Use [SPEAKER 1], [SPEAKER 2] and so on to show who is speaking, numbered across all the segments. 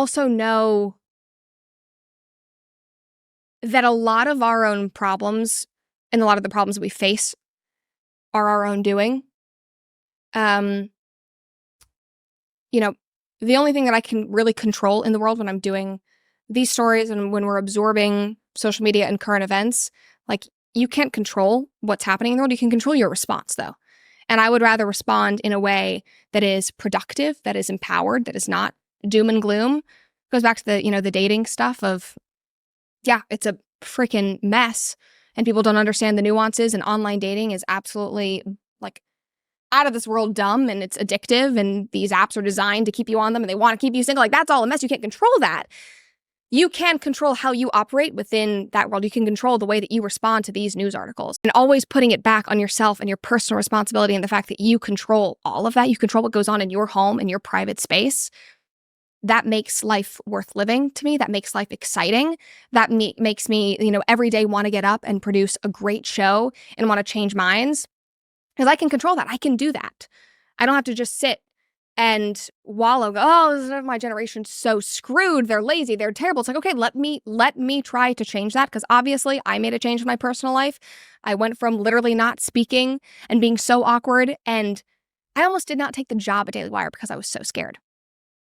[SPEAKER 1] Also know that a lot of our own problems and a lot of the problems we face are our own doing. You know, the only thing that I can really control in the world when I'm doing these stories and when we're absorbing social media and current events, like, you can't control what's happening in the world. You can control your response, though. And I would rather respond in a way that is productive, that is empowered, that is not doom and gloom. Goes back to the dating stuff of, yeah, it's a freaking mess and people don't understand the nuances, and online dating is absolutely like out of this world dumb, and it's addictive, and these apps are designed to keep you on them and they want to keep you single. Like, that's all a mess. You can't control that. You can control how you operate within that world. You can control the way that you respond to these news articles, and always putting it back on yourself and your personal responsibility and the fact that you control all of that. You control what goes on in your home and your private space. That makes life worth living to me. That makes life exciting. That makes me, every day want to get up and produce a great show and want to change minds, because I can control that. I can do that. I don't have to just sit and wallow, my generation's so screwed. They're lazy. They're terrible. It's like, okay, let me try to change that, because obviously I made a change in my personal life. I went from literally not speaking and being so awkward, and I almost did not take the job at Daily Wire because I was so scared.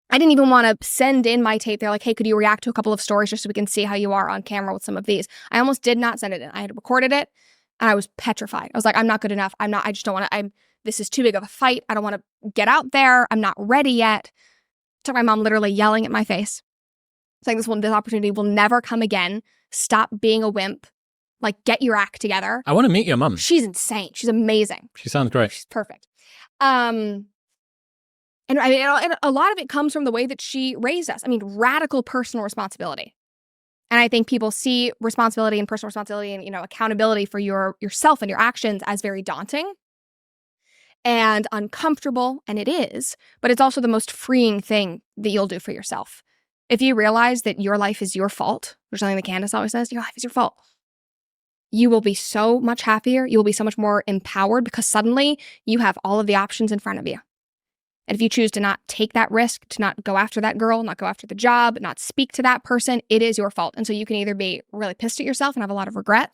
[SPEAKER 1] I didn't even want to send in my tape. They're like, hey, could you react to a couple of stories just so we can see how you are on camera with some of these? I almost did not send it in. I had recorded it, and I was petrified. I was like, I'm not good enough. I just don't want to, this is too big of a fight. I don't want to get out there. I'm not ready yet. Took my mom literally yelling at my face, saying this opportunity will never come again. Stop being a wimp. Like, get your act together.
[SPEAKER 2] I want to meet your mum.
[SPEAKER 1] She's insane. She's amazing.
[SPEAKER 2] She sounds great.
[SPEAKER 1] She's perfect. And a lot of it comes from the way that she raised us. I mean, radical personal responsibility. And I think people see responsibility and personal responsibility and, accountability for yourself and your actions as very daunting and uncomfortable, and it is, but it's also the most freeing thing that you'll do for yourself. If you realize that your life is your fault, which is something that Candace always says, your life is your fault, you will be so much happier. You will be so much more empowered, because suddenly you have all of the options in front of you. And if you choose to not take that risk, to not go after that girl, not go after the job, not speak to that person, it is your fault. And so you can either be really pissed at yourself and have a lot of regret,